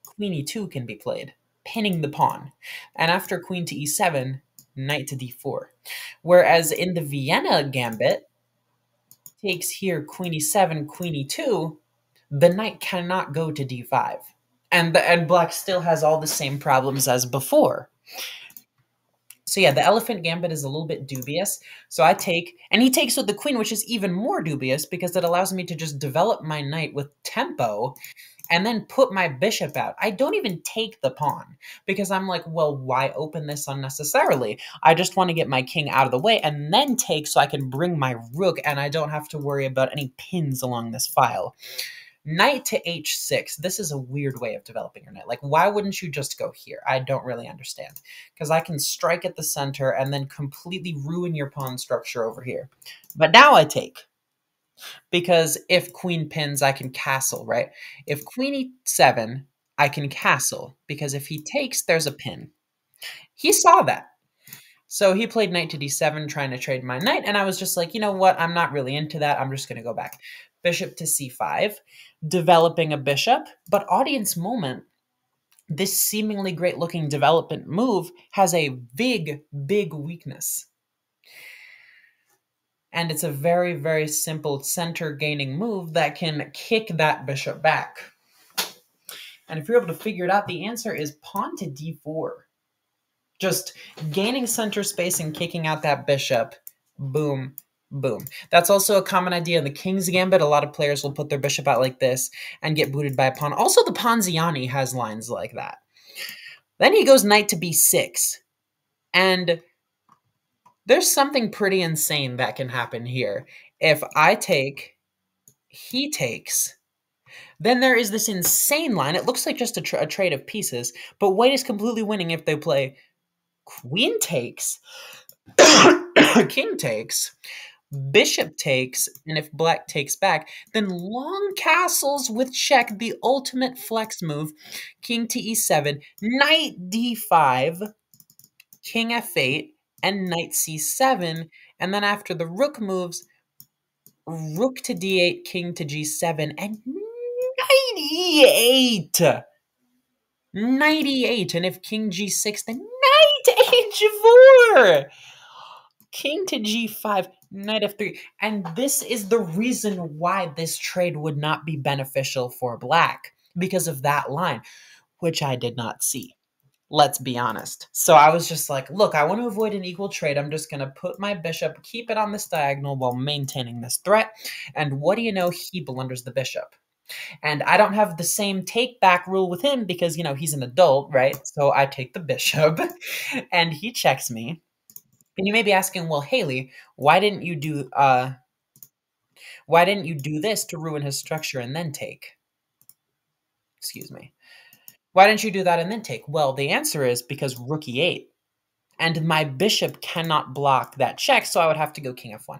queen e2 can be played, pinning the pawn. And after queen to e7, knight to d4. Whereas in the Vienna Gambit, takes here queen e7, queen e2, the knight cannot go to d5. And black still has all the same problems as before. So yeah, the Elephant Gambit is a little bit dubious. So I take, and he takes with the queen, which is even more dubious because it allows me to just develop my knight with tempo and then put my bishop out. I don't even take the pawn because I'm like, well, why open this unnecessarily? I just want to get my king out of the way and then take so I can bring my rook and I don't have to worry about any pins along this file. Knight to h6. This is a weird way of developing your knight. Like, why wouldn't you just go here? I don't really understand. Because I can strike at the center and then completely ruin your pawn structure over here. But now I take. Because if queen pins, I can castle, right? If queen e7, I can castle. Because if he takes, there's a pin. He saw that. So he played knight to d7, trying to trade my knight. And I was just like, you know what? I'm not really into that. I'm just going to go back. Bishop to c5, developing a bishop. But audience moment, this seemingly great-looking development move has a big, big weakness. And it's a very, very simple center-gaining move that can kick that bishop back. And if you're able to figure it out, the answer is pawn to d4. Just gaining center space and kicking out that bishop. Boom, boom. That's also a common idea in the King's Gambit. A lot of players will put their bishop out like this and get booted by a pawn. Also, the Ponziani has lines like that. Then he goes knight to b6. And there's something pretty insane that can happen here. If I take, he takes, then there is this insane line. It looks like just a trade of pieces, but white is completely winning if they play queen takes, king takes, bishop takes, and if black takes back, then long castles with check, the ultimate flex move, king to e7, knight d5, king f8, and knight c7, and then after the rook moves, rook to d8, king to g7, and knight e8. Knight e8, and if king g6, then knight h4. King to g5, knight f3. And this is the reason why this trade would not be beneficial for black, because of that line, which I did not see. Let's be honest. So I was just like, look, I want to avoid an equal trade. I'm just going to put my bishop, keep it on this diagonal while maintaining this threat. And what do you know? He blunders the bishop. And I don't have the same take back rule with him because, he's an adult, right? So I take the bishop and he checks me. And you may be asking, well, Hailey, why didn't you do this to ruin his structure and then take? Excuse me. Why didn't you do that and then take? Well, the answer is because rook e8. And my bishop cannot block that check, so I would have to go king f1.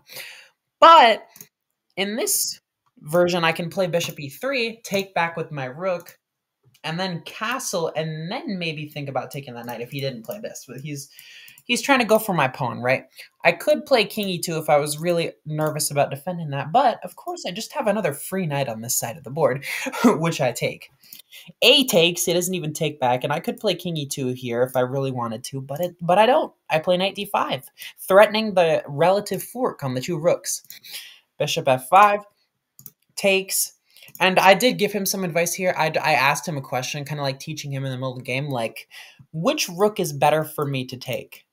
But in this version, I can play bishop e3, take back with my rook, and then castle, and then maybe think about taking that knight if he didn't play this. But he's trying to go for my pawn, right? I could play king e2 if I was really nervous about defending that, but of course I just have another free knight on this side of the board, which I take. A takes, it doesn't even take back, and I could play king e2 here if I really wanted to, but I don't. I play knight d5, threatening the relative fork on the two rooks. Bishop f5 takes, and I did give him some advice here. I asked him a question, kind of like teaching him in the middle of the game, like, which rook is better for me to take?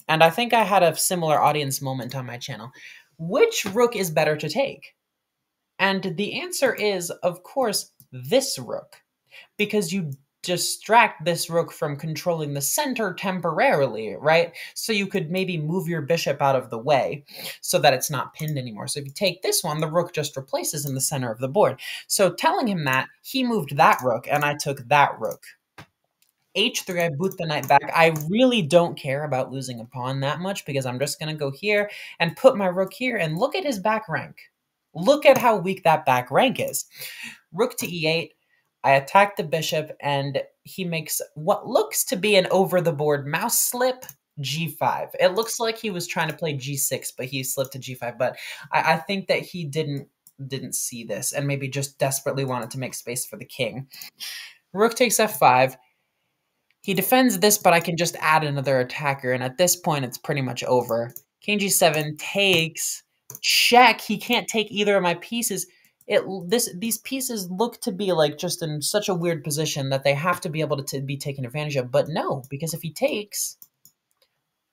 And I think I had a similar audience moment on my channel. Which rook is better to take? And the answer is, of course, this rook, because you distract this rook from controlling the center temporarily, right? So you could maybe move your bishop out of the way so that it's not pinned anymore. So if you take this one, the rook just replaces in the center of the board. So telling him that, he moved that rook, and I took that rook. H3, I boot the knight back. I really don't care about losing a pawn that much because I'm just going to go here and put my rook here, and look at his back rank. Look at how weak that back rank is. Rook to e8. I attack the bishop, and he makes what looks to be an over-the-board mouse slip, g5. It looks like he was trying to play g6, but he slipped to g5. But I think that he didn't see this and maybe just desperately wanted to make space for the king. Rook takes f5. He defends this, but I can just add another attacker, and at this point, it's pretty much over. King g7 takes, check. He can't take either of my pieces. These pieces look to be like just in such a weird position that they have to be able to be taken advantage of, but no, because if he takes,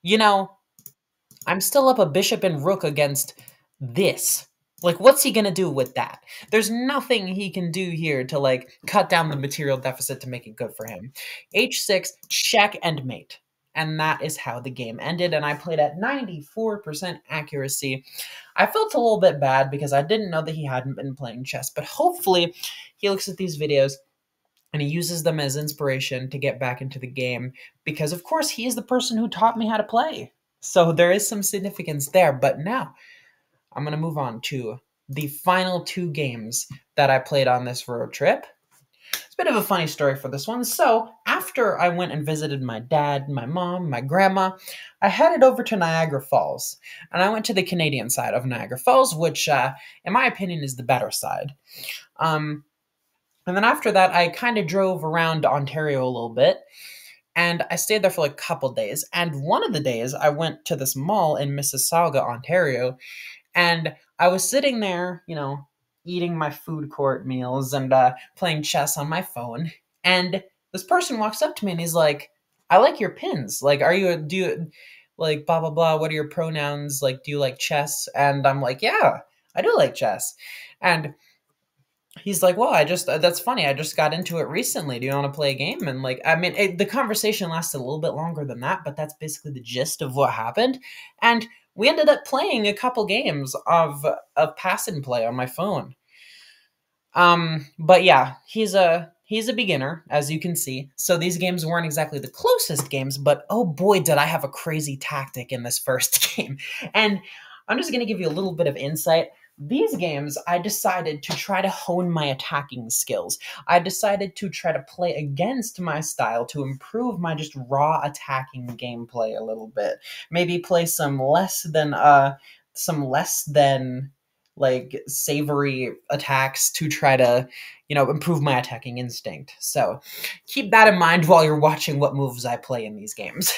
I'm still up a bishop and rook against this. Like, what's he gonna do with that? There's nothing he can do here to, like, cut down the material deficit to make it good for him. H6, check, and mate. And that is how the game ended, and I played at 94% accuracy. I felt a little bit bad because I didn't know that he hadn't been playing chess, but hopefully he looks at these videos and he uses them as inspiration to get back into the game because, of course, he is the person who taught me how to play. So there is some significance there, but now I'm going to move on to the final two games that I played on this road trip. It's a bit of a funny story for this one. So after I went and visited my dad, my mom, my grandma, I headed over to Niagara Falls. And I went to the Canadian side of Niagara Falls, which, in my opinion, is the better side. And then after that, I kind of drove around Ontario a little bit. And I stayed there for like a couple days. And one of the days, I went to this mall in Mississauga, Ontario. And I was sitting there, eating my food court meals and playing chess on my phone. And this person walks up to me and he's like, I like your pins. Like, do you, like, blah, blah, blah. What are your pronouns? Like, do you like chess? And I'm like, yeah, I do like chess. And he's like, well, that's funny. I just got into it recently. Do you want to play a game? And like, I mean, the conversation lasted a little bit longer than that, but that's basically the gist of what happened. And we ended up playing a couple games of pass and play on my phone. But yeah, he's a beginner, as you can see. So these games weren't exactly the closest games, but oh boy, did I have a crazy tactic in this first game. And I'm just going to give you a little bit of insight. These games, I decided to try to hone my attacking skills. I decided to try to play against my style to improve my just raw attacking gameplay a little bit. Maybe play some less than like savory attacks to try to, improve my attacking instinct. So keep that in mind while you're watching what moves I play in these games.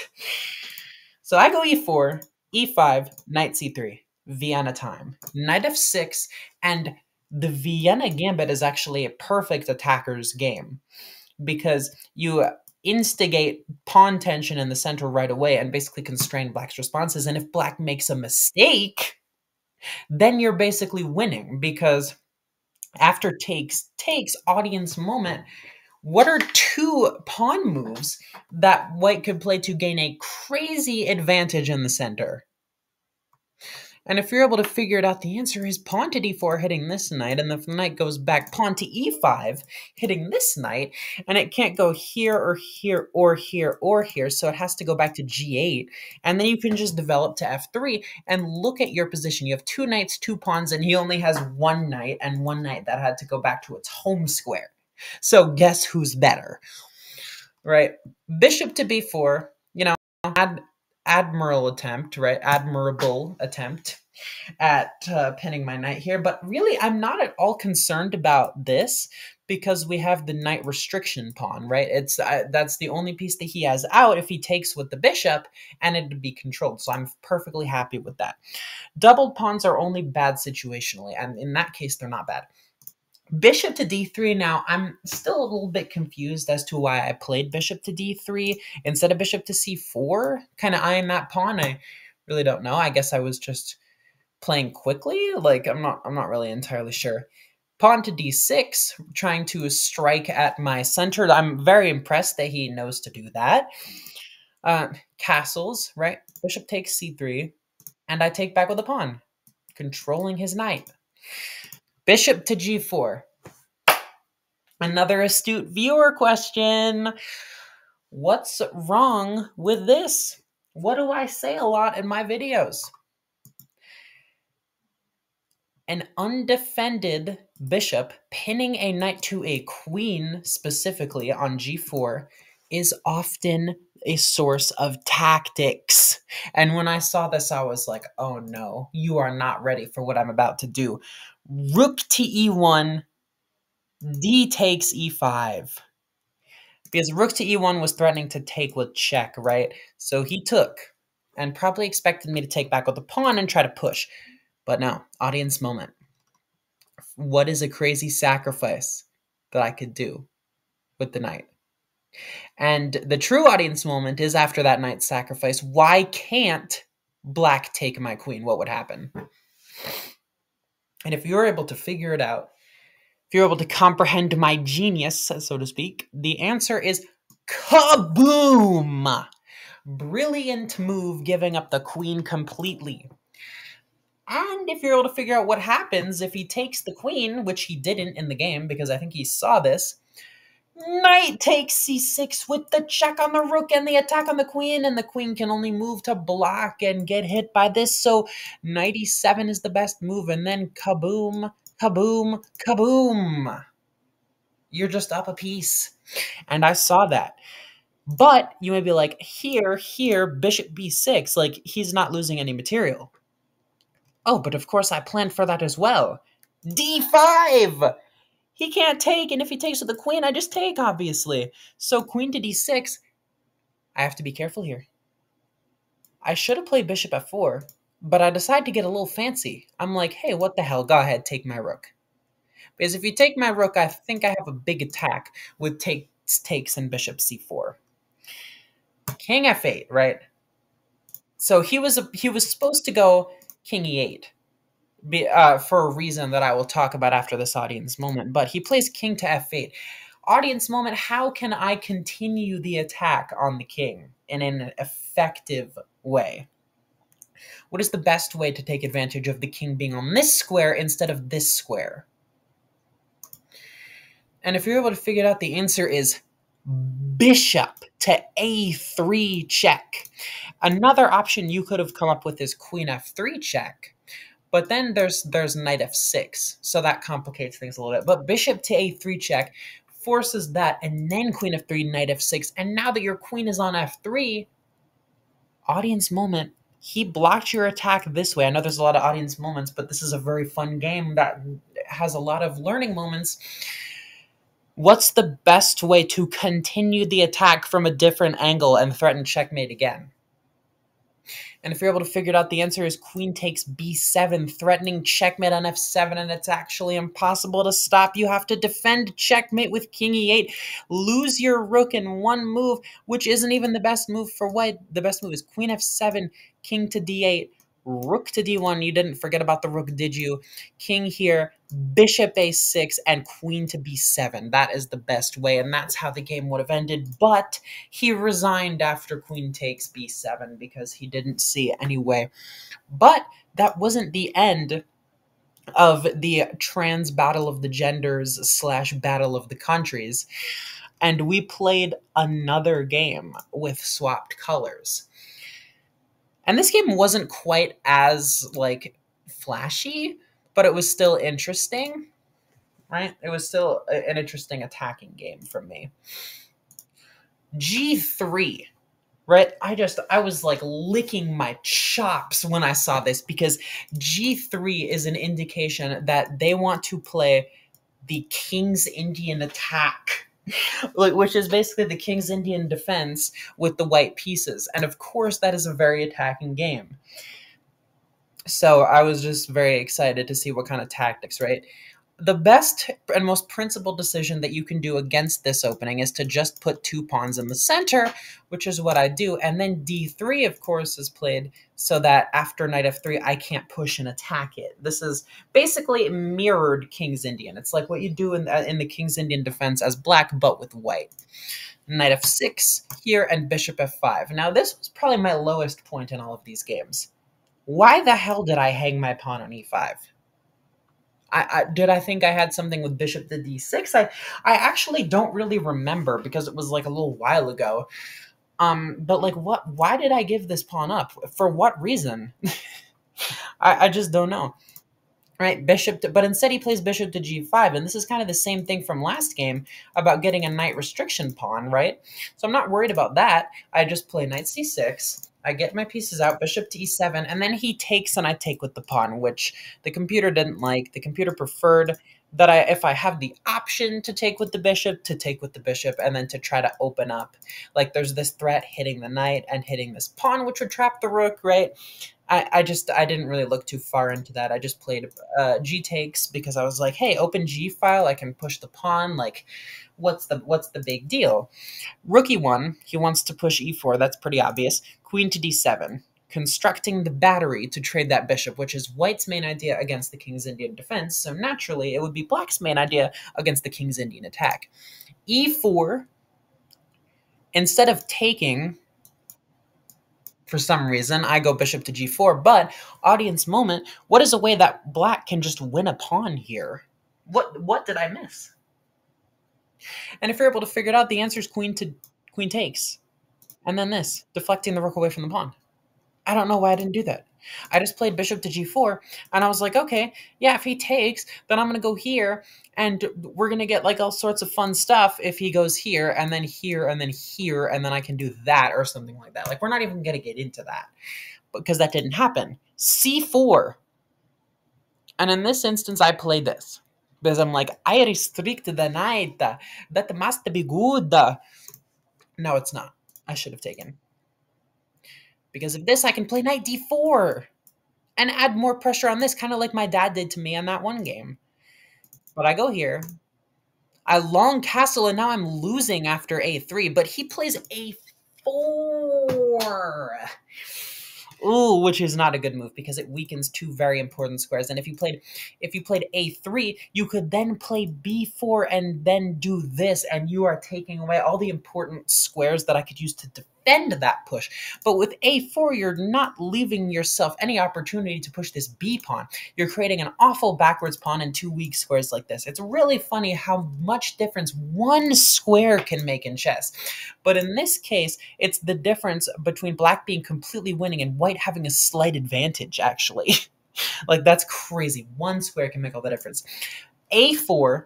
So I go e4, e5, knight c3, Vienna time, knight f6, and the Vienna gambit is actually a perfect attacker's game because you instigate pawn tension in the center right away and basically constrain black's responses. And if black makes a mistake, then you're basically winning because after takes audience moment, what are two pawn moves that white could play to gain a crazy advantage in the center? And if you're able to figure it out, the answer is pawn to d4 hitting this knight, and the knight goes back pawn to e5 hitting this knight, and it can't go here or here or here or here, so it has to go back to g8, and then you can just develop to f3 and look at your position. You have two knights, two pawns, and he only has one knight, and one knight that had to go back to its home square. So guess who's better, right? Bishop to b4, admirable attempt at pinning my knight here. But really, I'm not at all concerned about this because we have the knight restriction pawn, right? That's the only piece that he has out if he takes with the bishop, and it'd be controlled. So I'm perfectly happy with that. Doubled pawns are only bad situationally, and in that case, they're not bad. Bishop to d3. Now, I'm still a little bit confused as to why I played bishop to d3 instead of bishop to c4, kind of eyeing that pawn. I really don't know. I guess I was just playing quickly. Like, I'm not really entirely sure. Pawn to d6, trying to strike at my center. I'm very impressed that he knows to do that. Castles, right? Bishop takes c3, and I take back with a pawn, controlling his knight. Bishop to g4. Another astute viewer question. What's wrong with this? What do I say a lot in my videos? An undefended bishop pinning a knight to a queen, specifically on g4, is often a source of tactics. And when I saw this, I was like, oh no, you are not ready for what I'm about to do. Rook to e1, d takes e5. Because rook to e1 was threatening to take with check, right? So he took, and probably expected me to take back with the pawn and try to push. But no, audience moment. What is a crazy sacrifice that I could do with the knight? And the true audience moment is after that knight's sacrifice. Why can't black take my queen? What would happen? And if you're able to figure it out, if you're able to comprehend my genius, so to speak, the answer is kaboom! Brilliant move, giving up the queen completely. And if you're able to figure out what happens if he takes the queen, which he didn't in the game because I think he saw this, knight takes c6 with the check on the rook and the attack on the queen, and the queen can only move to block and get hit by this, so knight e7 is the best move, and then kaboom, kaboom, kaboom. You're just up a piece. And I saw that. But you may be like, here, bishop b6, like he's not losing any material. Oh, but of course I planned for that as well. d5! He can't take, and if he takes with the queen, I just take, obviously. So queen to d6, I have to be careful here. I should have played bishop f4, but I decided to get a little fancy. I'm like, hey, what the hell? Go ahead, take my rook. Because if you take my rook, I think I have a big attack with takes and bishop c4. King f8, right? So he was supposed to go king e8 for a reason that I will talk about after this audience moment. But he plays king to f8. Audience moment, how can I continue the attack on the king in an effective way? What is the best way to take advantage of the king being on this square instead of this square? And if you're able to figure it out, the answer is bishop to a3 check. Another option you could have come up with is queen f3 check. But then there's knight f6, so that complicates things a little bit. But bishop to a3 check forces that, and then queen f3, knight f6. And now that your queen is on f3, audience moment, he blocked your attack this way. I know there's a lot of audience moments, but this is a very fun game that has a lot of learning moments. What's the best way to continue the attack from a different angle and threaten checkmate again? And if you're able to figure it out, the answer is queen takes b7, threatening checkmate on f7, and it's actually impossible to stop. You have to defend checkmate with king e8, lose your rook in one move, which isn't even the best move for white. The best move is queen f7, king to d8, rook to d1. You didn't forget about the rook, did you? King here, bishop a6, and queen to b7. That is the best way, and that's how the game would have ended. But he resigned after queen takes b7 because he didn't see any way. But that wasn't the end of the trans battle of the genders / battle of the countries. And we played another game with swapped colors. And this game wasn't quite as, like, flashy, but it was still interesting, right? It was still an interesting attacking game for me. G3, right? I was, like, licking my chops when I saw this, because G3 is an indication that they want to play the King's Indian attack, which is basically the King's Indian defense with the white pieces. And of course, that is a very attacking game. So I was just very excited to see what kind of tactics, right? The best and most principled decision that you can do against this opening is to just put 2 pawns in the center, which is what I do. And then d3, of course, is played so that after knight f3, I can't push and attack it. This is basically mirrored King's Indian. It's like what you do in the King's Indian defense as black, but with white. Knight f6 here, and bishop f5. Now, this was probably my lowest point in all of these games. Why the hell did I hang my pawn on e5? Did I think I had something with bishop to d6? I actually don't really remember, because it was like a little while ago. But like, why did I give this pawn up? For what reason? I just don't know. Right, but instead he plays bishop to g5, and this is kind of the same thing from last game about getting a knight restriction pawn, right? So I'm not worried about that. I just play knight c6. I get my pieces out, bishop to e7, and then he takes and I take with the pawn, which the computer didn't like. The computer preferred that if I have the option to take with the bishop, to take with the bishop, and then to try to open up. Like, there's this threat hitting the knight and hitting this pawn, which would trap the rook, right? I didn't really look too far into that. I just played g takes because I was like, hey, open g file, I can push the pawn. Like, what's the big deal? Rook e1, he wants to push e4. That's pretty obvious. Queen to d7, constructing the battery to trade that bishop, which is white's main idea against the King's Indian defense. So naturally, it would be black's main idea against the King's Indian attack. e4, instead of taking, for some reason, I go bishop to g4, but audience moment, what is a way that black can just win a pawn here? What did I miss? And if you're able to figure it out, the answer is queen takes. And then this, deflecting the rook away from the pawn. I don't know why I didn't do that. I just played bishop to g4, and I was like, okay, yeah, if he takes, then I'm going to go here, and we're going to get like all sorts of fun stuff if he goes here, and then here, and then here, and then I can do that or something like that. Like, we're not even going to get into that, because that didn't happen. c4. And in this instance, I played this, because I'm like, I restrict the knight. That must be good. No, it's not. I should have taken. Because of this, I can play knight d4 and add more pressure on this, kind of like my dad did to me on that one game. But I go here. I long castle, and now I'm losing after a3, but he plays a4. Ooh, which is not a good move because it weakens 2 very important squares. And if you played a3, you could then play b4 and then do this, and you are taking away all the important squares that I could use to defend that push. But with a4, you're not leaving yourself any opportunity to push this b pawn. You're creating an awful backwards pawn and 2 weak squares like this. It's really funny how much difference 1 square can make in chess. But in this case, it's the difference between black being completely winning and white having a slight advantage, actually. Like, that's crazy. One square can make all the difference. A4,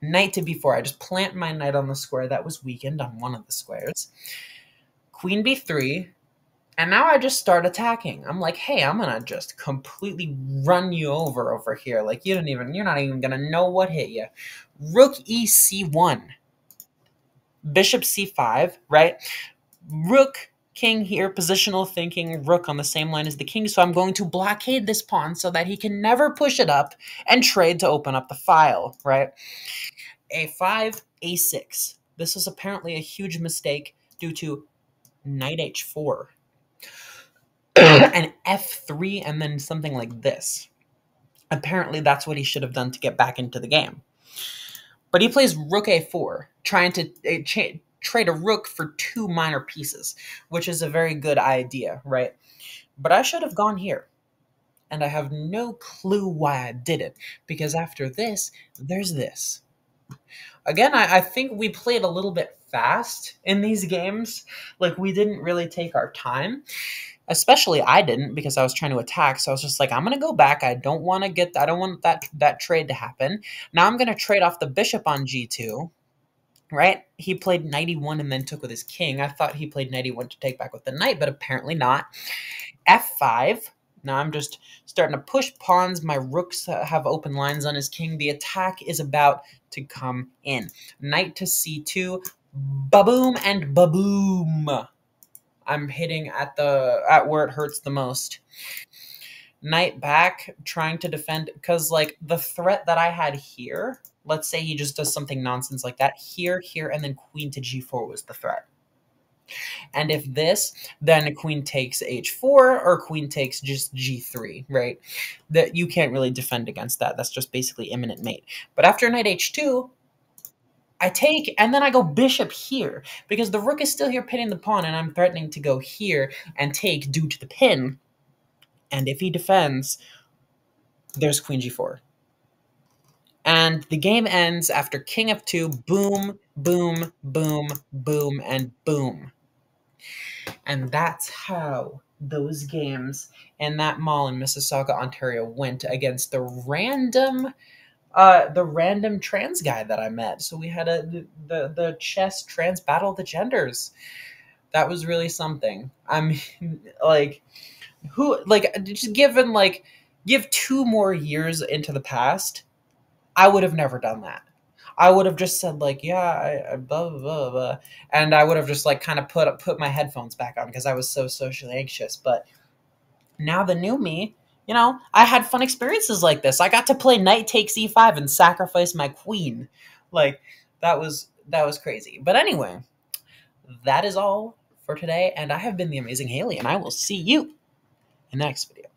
knight to b4. I just plant my knight on the square that was weakened on one of the squares. Queen b3. And now I just start attacking. I'm like, hey, I'm gonna just completely run you over here. Like, you're not even gonna know what hit you. Rook e c1. Bishop c5, right? Rook, king here, positional thinking, rook on the same line as the king, so I'm going to blockade this pawn so that he can never push it up and trade to open up the file, right? A5, A6. This is apparently a huge mistake due to knight H4 and F3 and then something like this. Apparently that's what he should have done to get back into the game. But he plays rook A4, trying to trade a rook for two minor pieces, which is a very good idea, right? But I should have gone here. And I have no clue why I did it, because after this, there's this. Again, I think we played a little bit fast in these games. Like, we didn't really take our time. Especially I didn't, because I was trying to attack. So I was just like, I'm going to go back. I don't want that trade to happen. Now I'm going to trade off the bishop on g2. Right? He played knight e1 and then took with his king. I thought he played knight e1 to take back with the knight, but apparently not. F5. Now I'm just starting to push pawns. My rooks have open lines on his king. The attack is about to come in. Knight to c2. Ba-boom and ba-boom. I'm hitting at where it hurts the most. Knight back, trying to defend, because, like, the threat that I had here, let's say he just does something nonsense like that, here, and then queen to g4 was the threat. And if this, then queen takes h4 or queen takes just g3, right? That you can't really defend against that. That's just basically imminent mate. But after knight h2, I take, and then I go bishop here, because the rook is still here pinning the pawn, and I'm threatening to go here and take due to the pin. And if he defends, there's queen g4. And the game ends after king f2, boom, boom, boom, boom, and boom. And that's how those games in that mall in Mississauga, Ontario went against the random trans guy that I met. So we had the chess trans battle of the genders. That was really something. I mean, like, just give 2 more years into the past, I would have never done that. I would have just said, like, yeah, I blah, blah, blah, blah. And I would have just, like, kind of put my headphones back on because I was so socially anxious. But now the new me, I had fun experiences like this. I got to play knight takes e5 and sacrifice my queen. Like, that was crazy. But anyway, that is all for today. And I have been the amazing Hailey, and I will see you in the next video.